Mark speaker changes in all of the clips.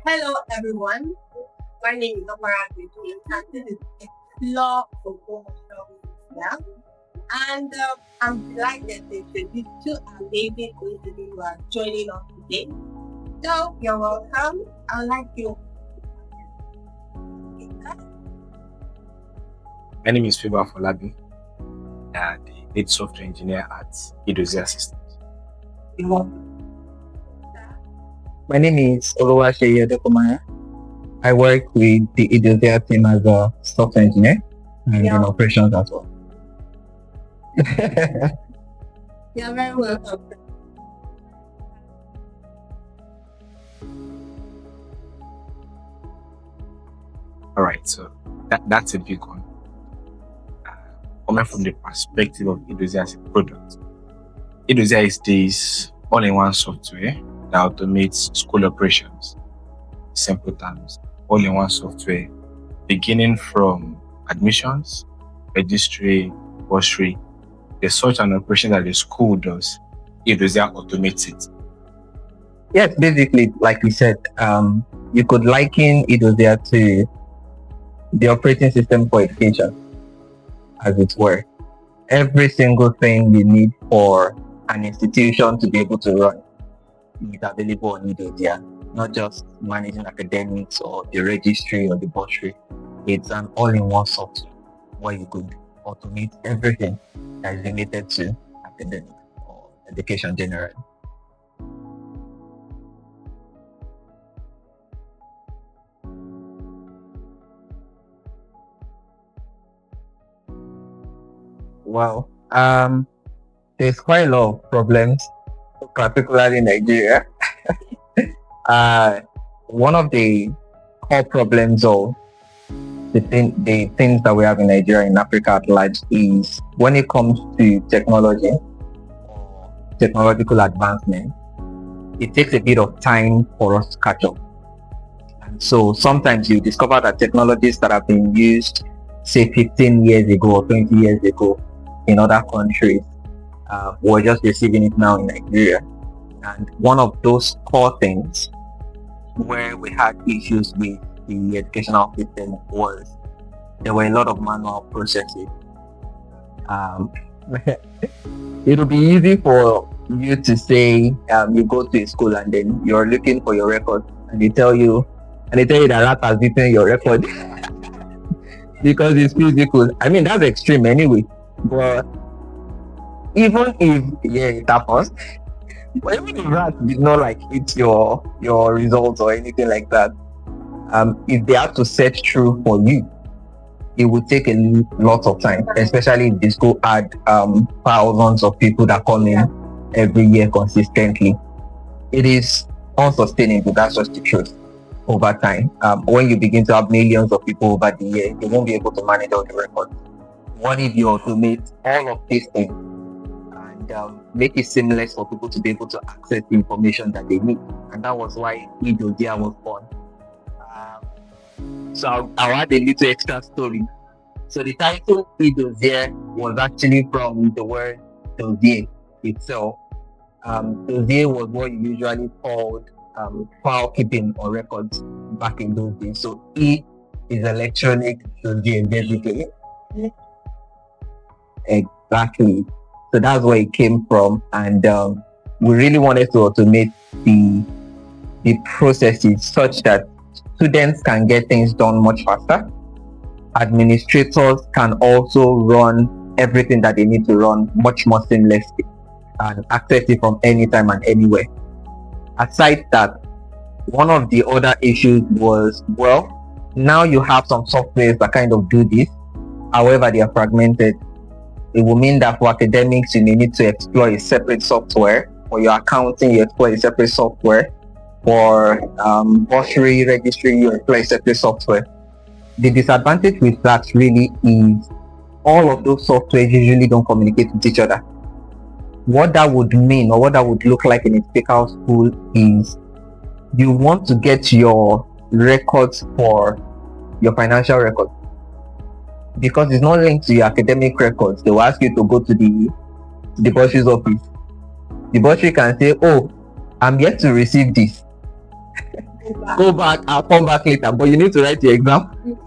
Speaker 1: Hello, everyone. My name is Ogbomoso, and this is Explore Ogbomoso now. And I'm delighted to introduce two amazing individuals who are joining us today. So, you're welcome. I'd like to.
Speaker 2: My name is Fiba Folabi, the lead software engineer at Edozzier Systems.
Speaker 3: My name is Edozzier. I work with the Edozzier team as a software engineer and in operations as well.
Speaker 1: You're very welcome.
Speaker 2: All right, so that's a big one. Coming from the perspective of Edozzier as a product, Edozzier is this all-in-one software that automates school operations. Simple terms, all-in-one software, beginning from admissions, registry, bursary. There's such an operation that the school does. Edozzier automates it.
Speaker 3: Yes, basically, like we said, you could liken Edozzier to the operating system for education, as it were. Every single thing you need for an institution to be able to run is available on Edozzier, not just managing academics or the registry or the bursary. It's an all-in-one software where you could automate everything that is related to academics or education generally. Well, there's quite a lot of problems, particularly in Nigeria. One of the core problems of the things that we have in Nigeria, in Africa at large, is when it comes to technology or technological advancement, it takes a bit of time for us to catch up. And so sometimes you discover that technologies that have been used, say 15 years ago or 20 years ago in other countries, we're just receiving it now in Nigeria. And one of those core things where we had issues with the educational system was there were a lot of manual processes. It'll be easy for you to say you go to a school and then you're looking for your record and they tell you that rat has eaten your record because it's physical. I mean, that's extreme anyway. But even if it happens, but even if rat did not eat your results or anything like that, if they have to search through for you, it would take a lot of time, especially if the school add thousands of people that come in every year consistently. It is unsustainable. That's just the truth. Over time, when you begin to have millions of people over the year, you won't be able to manage all the records. What if you automate all of these things and make it seamless for people to be able to access the information that they need? And that was why Edozzier was born. So I'll add a little extra story. So the title Edozzier was actually from the word dossier itself. Dossier was what you usually called file keeping or records back in those days. So E is electronic dossier, basically. Exactly. So that's where it came from, and we really wanted to automate the processes such that students can get things done much faster. Administrators can also run everything that they need to run much more seamlessly and access it from anytime and anywhere. Aside that, one of the other issues was, well, now you have some softwares that kind of do this. However, they are fragmented. It will mean that for academics, you may need to explore a separate software. For your accounting, you explore a separate software. For bursary, registry, you explore a separate software. The disadvantage with that really is all of those softwares usually don't communicate with each other. What that would mean, or what that would look like in a typical school, is you want to get your records for your financial records. Because it's not linked to your academic records, they will ask you to go to the bursary's office. The bursary can say, oh, I'm yet to receive this. go back, I'll come back later. But you need to write your exam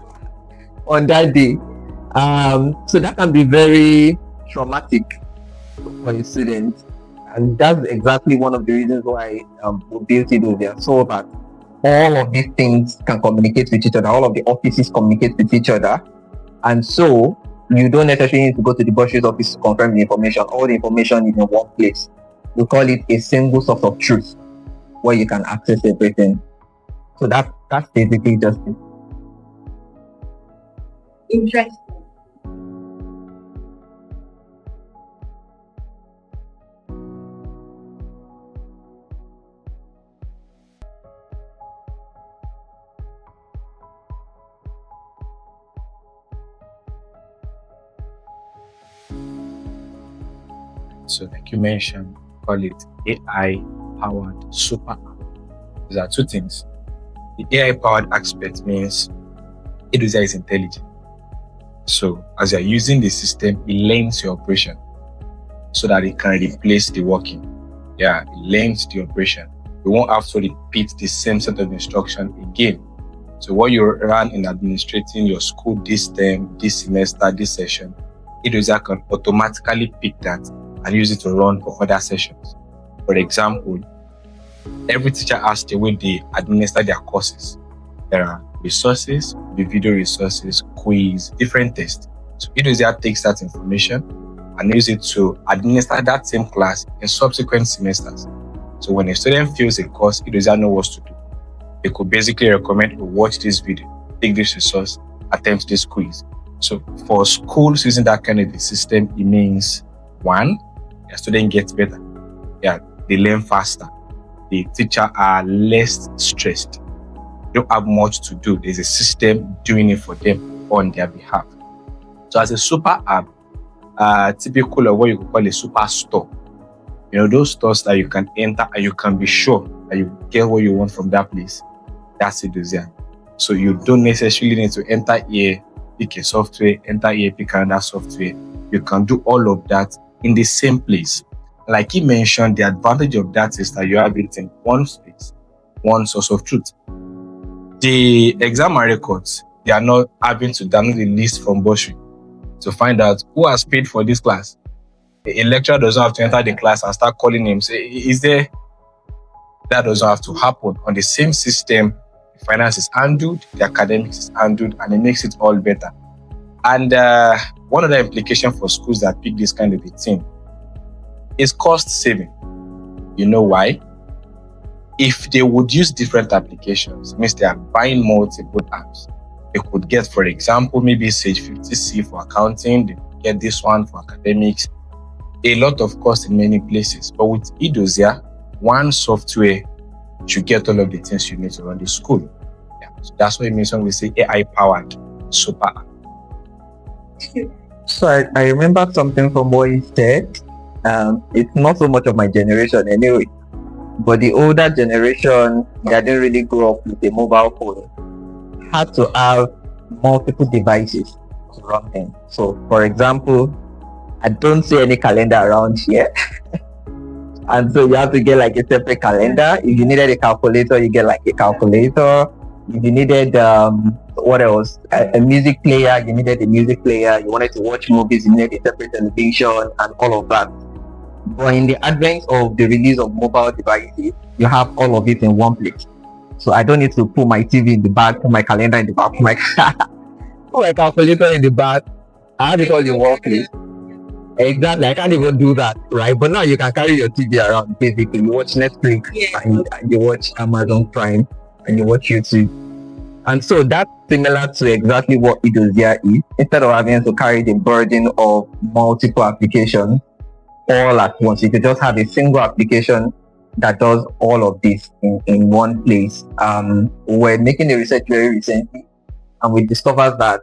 Speaker 3: on that day. So that can be very traumatic for a student, and that's exactly one of the reasons why we built Edozzier, so that all of these things can communicate with each other. All of the offices communicate with each other, and so you don't necessarily need to go to the Bursary's office to confirm the information. All the information is in one place. We call it a single source of truth, where you can access everything. So that's basically just it.
Speaker 1: Interesting.
Speaker 2: So, like you mentioned, call it AI-powered super app. These are two things. The AI-powered aspect means Edozzier is intelligent. So, as you're using the system, it learns your operation so that it can replace the working. Yeah, it learns the operation. You won't have to repeat the same set of instruction again. So, what you run in administrating your school this term, this semester, this session, Edozzier can automatically pick that and use it to run for other sessions. For example, every teacher has the way they administer their courses. There are resources, the video resources, quiz, different tests. So Edozzier takes that information and use it to administer that same class in subsequent semesters. So when a student fills a course, Edozzier knows what to do. They could basically recommend to watch this video, take this resource, attempt this quiz. So for schools using that kind of a system, it means one, the student gets better. Yeah, they learn faster. The teacher are less stressed. They don't have much to do. There's a system doing it for them on their behalf. So as a super app, typical of what you could call a super store. You know, those stores that you can enter and you can be sure that you get what you want from that place. That's Edozzier. So you don't necessarily need to enter here, pick a software, enter here, pick another software. You can do all of that in the same place. Like he mentioned, the advantage of that is that you have it in one space, one source of truth. The exam records, they are not having to download the list from Bursary to find out who has paid for this class. A lecturer doesn't have to enter the class and start calling him, say, is there? That doesn't have to happen. On the same system, the finance is handled, the academics is handled, and it makes it all better. And one other implication for schools that pick this kind of a thing is cost saving. You know why? If they would use different applications, it means they are buying multiple apps. They could get, for example, maybe Sage 50C for accounting, they could get this one for academics. A lot of cost in many places. But with Edozzier, one software should get all of the things you need to run the school. Yeah. So that's what it means when we say AI-powered super app.
Speaker 3: So I remember something from what he said. It's not so much of my generation anyway, but the older generation that didn't really grow up with a mobile phone had to have multiple devices to run them. So for example, I don't see any calendar around here. And so you have to get like a separate calendar. If you needed a calculator, you get like a calculator. If you needed what else? A music player, you needed a music player. You wanted to watch movies, you needed a separate television and all of that. But in the advent of the release of mobile devices, you have all of it in one place. So I don't need to put my TV in the back, put my calendar in the back, put my calculator in the back. I have it all in one place. Exactly, I can't even do that, right? But now you can carry your TV around. Basically, you watch Netflix, and you watch Amazon Prime, and you watch YouTube. And so that's similar to exactly what Edozzier is. Instead of having to carry the burden of multiple applications all at once, you could just have a single application that does all of this in one place. We're making a research very recently, and we discovered that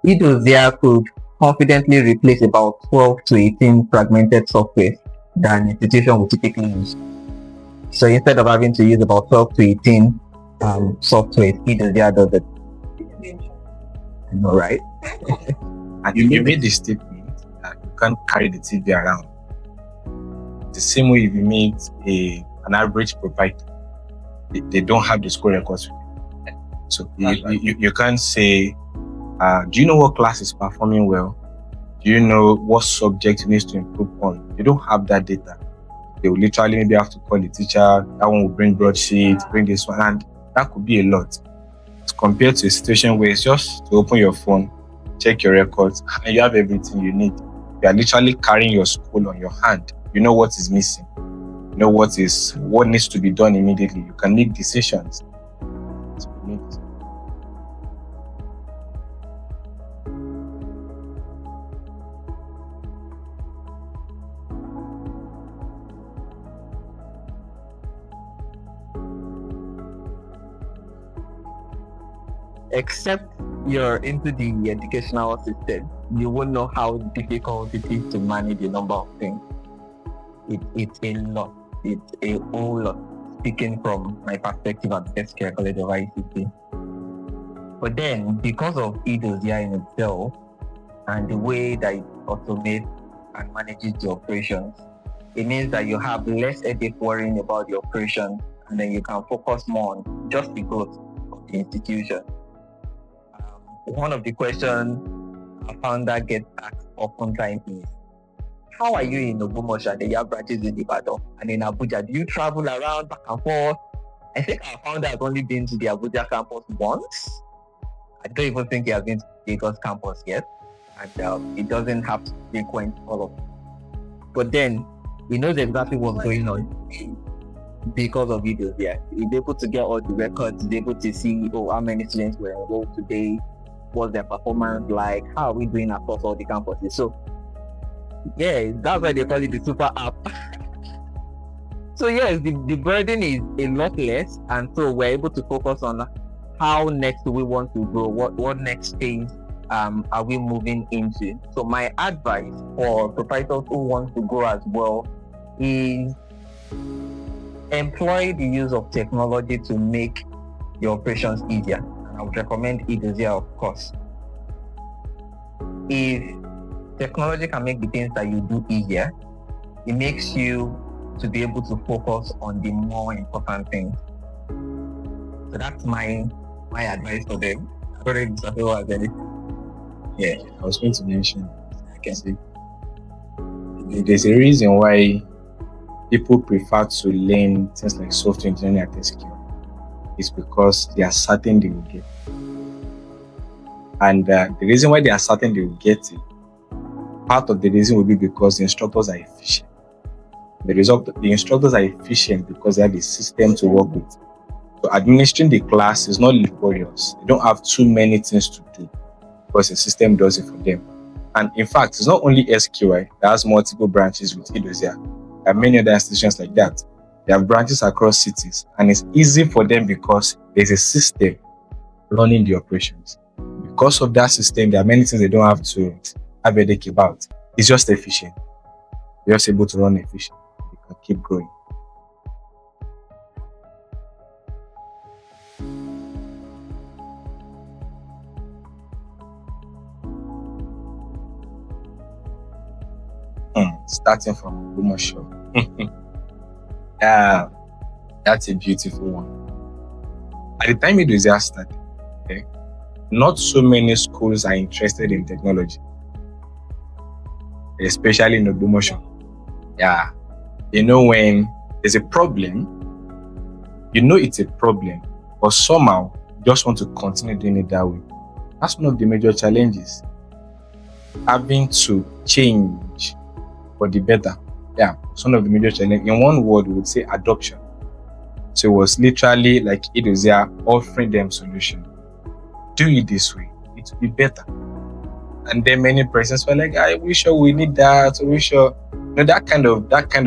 Speaker 3: Edozzier could confidently replace about 12 to 18 fragmented software that an institution would typically use. So instead of having to use about 12 to 18 software, Edozzier does it. I know, right?
Speaker 2: And you made the statement that you can't carry the TV around. The same way if you meet an average provider, they don't have the school records. So you can't say, do you know what class is performing well? Do you know what subject needs to improve on? You don't have that data. They will literally maybe have to call the teacher. That one will bring broadsheet, bring this one, and that could be a lot. As compared to a situation where it's just to open your phone, check your records, and you have everything you need. You are literally carrying your school on your hand. You know what is missing. You know what needs to be done immediately. You can make decisions.
Speaker 3: Except you're into the educational system, you won't know how difficult it is to manage a number of things. It's a lot. It's a whole lot. Speaking from my perspective at Edozzier College of ICT. But then, because of Edozzier in itself and the way that it automates and manages the operations, it means that you have less headache worrying about the operation, and then you can focus more on just the growth of the institution. One of the questions a founder gets asked oftentimes is, how are you in Ogbomoso and you have branches in Ibadan and in Abuja? Do you travel around back and forth? I think our founder has only been to the Abuja campus once. I don't even think he has been to the Lagos campus yet. And he doesn't have to frequent all of it. But then he knows exactly what's going on because of videos there. He's able to get all the records, he's able to see how many students were enrolled today, what's their performance like, how are we doing across all the campuses. So yeah, that's why they call it the super app. So yes, the burden is a lot less, and so we're able to focus on how next we want to grow, what next phase are we moving into. So my advice for proprietors who want to grow as well is employ the use of technology to make your operations easier. I would recommend Edozzier, of course. If technology can make the things that you do easier, it makes you to be able to focus on the more important things. So that's my advice for them. I don't know if Mr. Phil has anything.
Speaker 2: Yeah, I was going to mention. See, there's a reason why people prefer to learn things like software engineering at SQL. It's because they are certain they will get it. And the reason why they are certain they will get it, part of the reason will be because the instructors are efficient. The instructors are efficient because they have a system to work with. So administering the class is not laborious. They don't have too many things to do because the system does it for them. And in fact, it's not only SQI that has multiple branches with Edozzier. There are many other institutions like that. They have branches across cities, and it's easy for them because there's a system running the operations. Because of that system, there are many things they don't have to have a headache about. It's just efficient. They're just able to run efficient. They can keep growing. Starting from Ogbomoso. That's a beautiful one. At the time Edozzier started, not so many schools are interested in technology, especially in Ogbomoso. Yeah, when there's a problem, it's a problem, but somehow you just want to continue doing it that way. That's one of the major challenges. Having to change for the better. Yeah, it's one of the major challenges. In one word, we would say adoption. So it was literally like Edozzier offering them solution. Do it this way, it will be better. And then many persons were like, "I wish we need that. We sure." That kind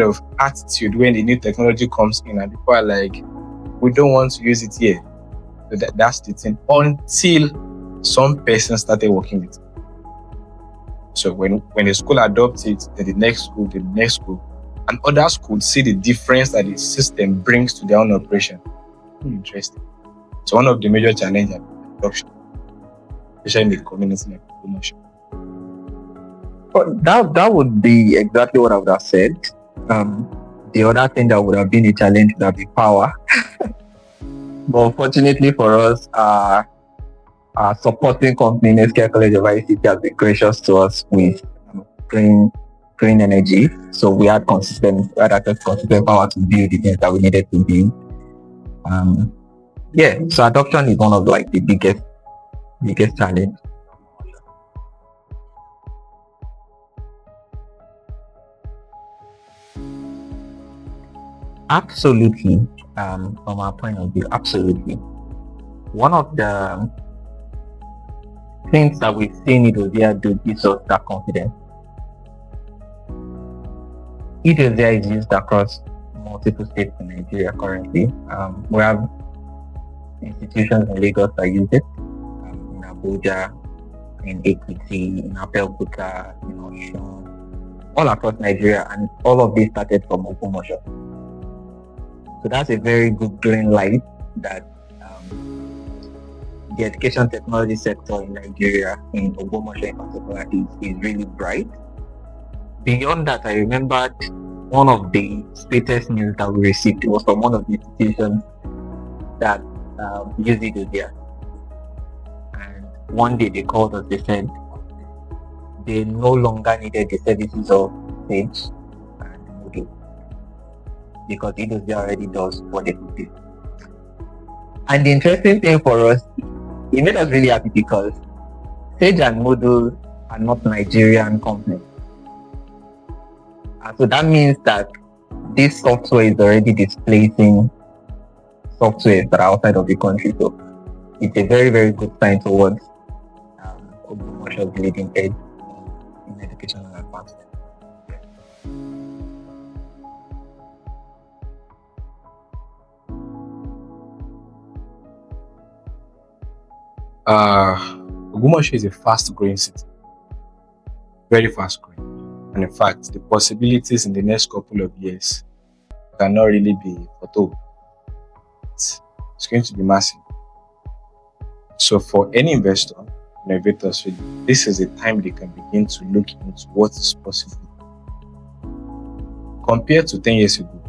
Speaker 2: of attitude when the new technology comes in, and people are like, "We don't want to use it here." So that's the thing. Until some person started working with it. So when a school adopts it, then the next school, and other schools see the difference that the system brings to their own operation. Interesting. So one of the major challenges is adoption, especially in the community like Ogbomoso.
Speaker 3: That would be exactly what I would have said. The other thing that would have been a challenge would have been power. But fortunately for us, our supporting company, Nestle College of ICT, has been gracious to us with green energy. So we had access to consistent power to build the things that we needed to build. So adoption is one of like the biggest challenge. Absolutely. From our point of view, absolutely. One of the things that we've seen Edozzier do gives us that confidence. Edozzier is used across multiple states in Nigeria currently. We have institutions in Lagos that use it, in Abuja, in Ekiti, in Abeokuta, in Osun, all across Nigeria, and all of this started from Ogbomoso. So that's a very good green light that the education technology sector in Nigeria, in Ogbomoso in particular, is really bright. Beyond that, I remembered one of the latest news that we received. It was from one of the institutions that use Edozzier. And one day they called us, they said they no longer needed the services of Sage and Moodle because Edozzier already does what they could do. And the interesting thing for us, it made us really happy because Sage and Moodle are not Nigerian companies. And so that means that this software is already displacing software that are outside of the country. So it's a very, very good sign towards Ogbomoso's leading edge in education and advancement.
Speaker 2: Ogbomoso is a fast-growing city, very fast-growing, and in fact, the possibilities in the next couple of years cannot really be foretold. It's going to be massive. So, for any investor, innovators, this is a time they can begin to look into what is possible. Compared to 10 years ago,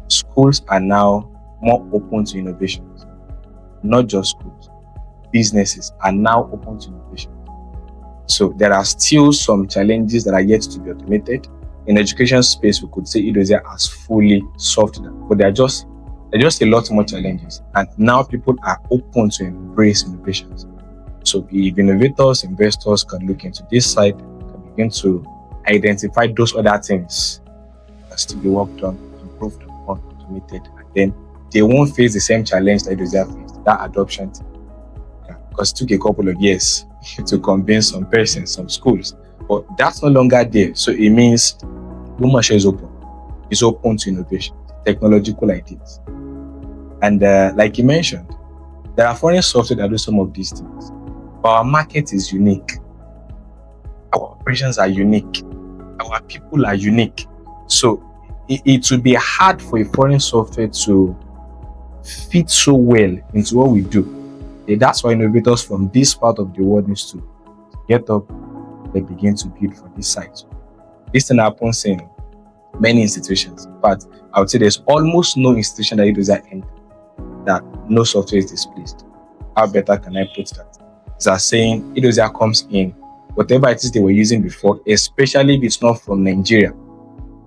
Speaker 2: schools are now more open to innovations. Not just schools, businesses are now open to innovation. So there are still some challenges that are yet to be automated. In education space, we could say Edozzier has fully solved them, but there are just a lot more challenges. And now people are open to embrace innovations. So if innovators, investors can look into this side, can begin to identify those other things that still be worked on, improved upon, automated, and then they won't face the same challenge that Edozzier faced, that adoption thing. Because it took a couple of years to convince some persons, some schools, but that's no longer there. So it means Ogbomoso is open. It's open to innovation, technological ideas. And like you mentioned, there are foreign software that do some of these things. But our market is unique. Our operations are unique. Our people are unique. So it will be hard for a foreign software to fit so well into what we do. That's why innovators from this part of the world needs to get up and begin to build for this site. This thing happens in many institutions. But I would say there's almost no institution that Edozzier enter that no software is displaced. How better can I put that? It's as saying Edozzier comes in, whatever it is they were using before, especially if it's not from Nigeria,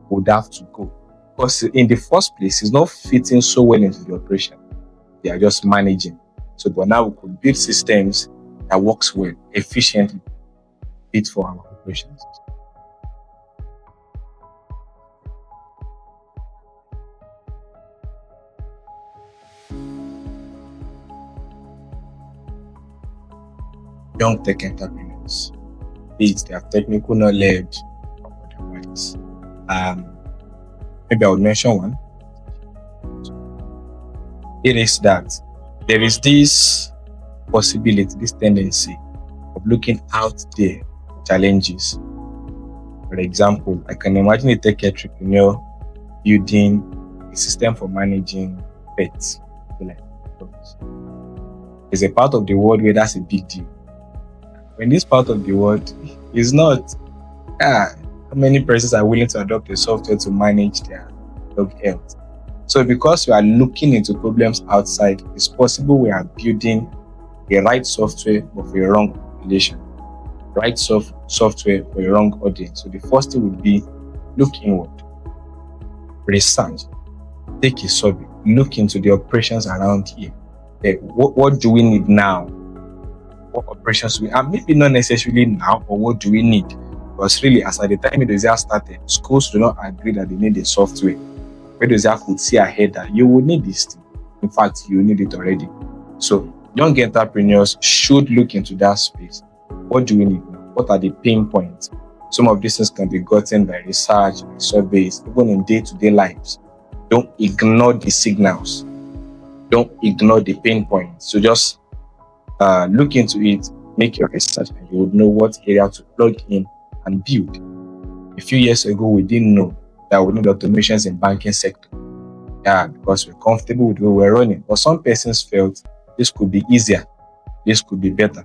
Speaker 2: would have to go. Because in the first place, it's not fitting so well into the operation. They are just managing. So, but now we could build systems that works well, efficiently, fit for our operations. Young tech entrepreneurs, be it their technical knowledge or otherwise. Maybe I would mention one. It is that there is this possibility, this tendency of looking out there for challenges. For example, I can imagine a tech entrepreneur building a system for managing pets. There's a part of the world where that's a big deal. When this part of the world is not, how many persons are willing to adopt a software to manage their dog health? So because we are looking into problems outside, it's possible we are building the right software but for a wrong population, right software for a wrong audience. So the first thing would be look inward, research, take a survey, look into the operations around here. What do we need now? What operations we, and maybe not necessarily now, but what do we need? Because really, as at the time Edozzier started, schools do not agree that they need a software. Edozzier could see ahead that you will need this thing. In fact, you need it already. So young entrepreneurs should look into that space. What do we need now? What are the pain points? Some of these things can be gotten by research, by surveys, even in day-to-day lives. Don't ignore the signals. Don't ignore the pain points. So just look into it, make your research, and you would know what area to plug in and build. A few years ago, we didn't know that we need automations in banking sector. Yeah, because we're comfortable with where we're running. But some persons felt this could be easier, this could be better.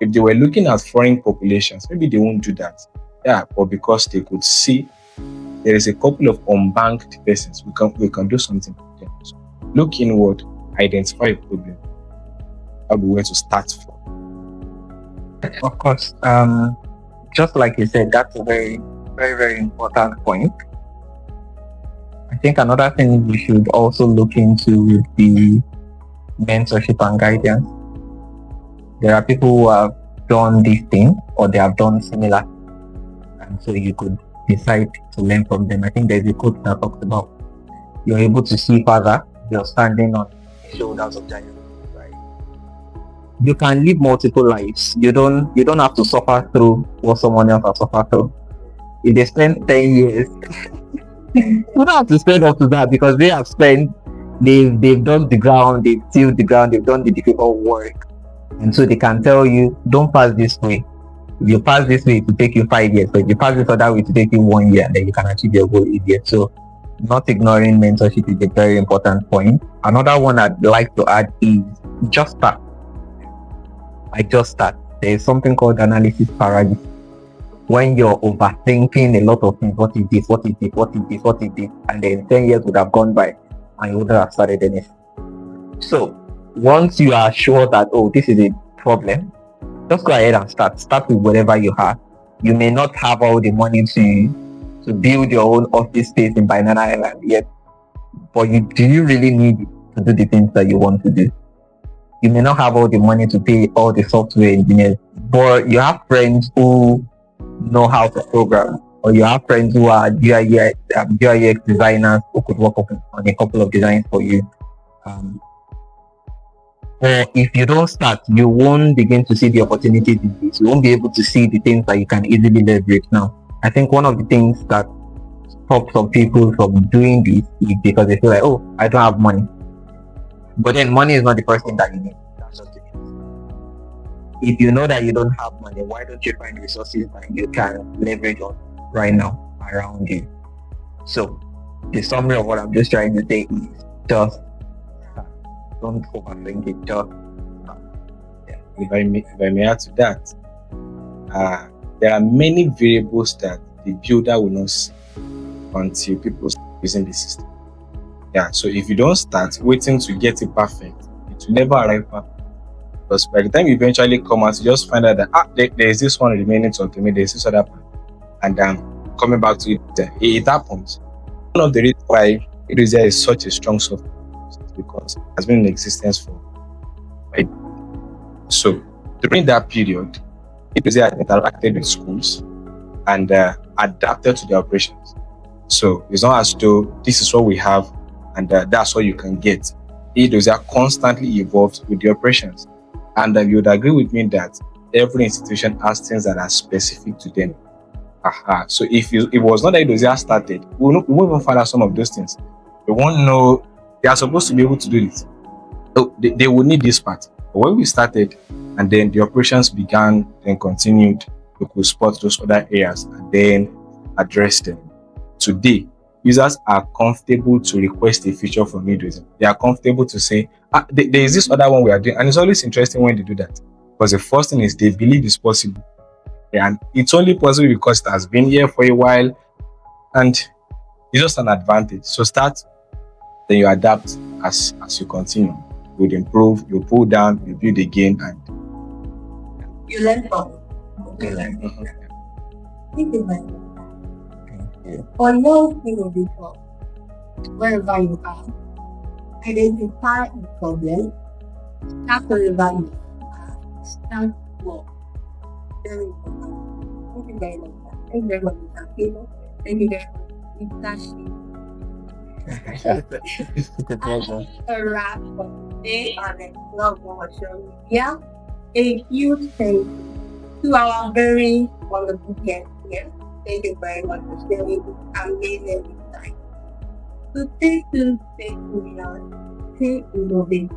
Speaker 2: If they were looking at foreign populations, maybe they won't do that. Yeah, but because they could see there is a couple of unbanked persons, we can do something for them. So look inward, identify a problem. That'll be where to start from.
Speaker 3: Of course, just like you said, that's a very, very, very important point. I think another thing we should also look into would be mentorship and guidance. There are people who have done this thing or they have done similar, and so you could decide to learn from them. I think there's a quote that talks about you're able to see further, you're standing on the shoulders of giants. Right? You can live multiple lives. You don't have to suffer through what someone else has suffered through. If they spend 10 years, you don't have to spend up to that because they have spent, they've done the ground, they've tilled the ground, they've done the difficult work. And so they can tell you, don't pass this way. If you pass this way, it will take you 5 years. But if you pass this other way, it will take you 1 year, and then you can achieve your goal easier. So not ignoring mentorship is a very important point. Another one I'd like to add is just start. There is something called analysis paralysis. When you're overthinking a lot of things, what is this, and then 10 years would have gone by and you wouldn't have started anything. So once you are sure that, this is a problem, just go ahead and start with whatever you have. You may not have all the money to build your own office space in Banana Island yet, but do you really need it to do the things that you want to do? You may not have all the money to pay all the software engineers, but you have friends who know how to program, or you have friends who are UI/UX designers who could work on a couple of designs for you. Or if you don't start, you won't begin to see the opportunities in this. You won't be able to see the things that you can easily leverage now. I think one of the things that stops some people from doing this is because they feel like, I don't have money. But then money is not the first thing that you need. That's just it. If you know that you don't have money, why don't you find resources that you can leverage on right now around you? So the summary of what I'm just trying to say is just don't overthink it. Just
Speaker 2: If I may add to that, there are many variables that the builder will not see until people start using the system. Yeah, so if you don't start waiting to get it perfect, it will never arrive perfect. Because by the time you eventually come out, you just find out that there is this one remaining to automate, there is this other part, and coming back to it happens. One of the reasons why Edozzier is such a strong software is because it has been in existence for 5 years. So during that period, Edozzier interacted with schools and adapted to the operations. So it's not as though this is what we have and that's what you can get. Edozzier constantly evolves with the operations. And you would agree with me that every institution has things that are specific to them. So if it was not that Edozzier started, we won't even find out some of those things. We won't know they are supposed to be able to do this. So they will need this part. But when we started and then the operations began and continued, we could spot those other areas and then address them. Today, users are comfortable to request a feature from Edozzier. They are comfortable to say, there is this other one we are doing. And it's always interesting when they do that. Because the first thing is they believe it's possible. And it's only possible because it has been here for a while. And it's just an advantage. So start Then you adapt as you continue. You improve, you pull down, you build again, and
Speaker 1: You learn from it.
Speaker 3: You learn.
Speaker 1: Thank you very much.
Speaker 3: Thank you.
Speaker 1: For young individuals, wherever you are, identify a problem, start wherever you are, start work. Very important. Thank you very much. Thank you very much, Mr. Kino. Thank you very much, Mr.
Speaker 3: It's a pleasure.
Speaker 1: A wrap for today on the Ogbomoso Media. A huge thank you to our very wonderful guest here. Thank you very much for sharing this amazing insight. So stay tuned, stay curious, stay innovative.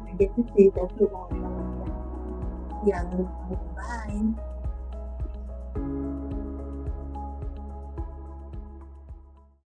Speaker 1: I get to say that you want to. Yeah, bye.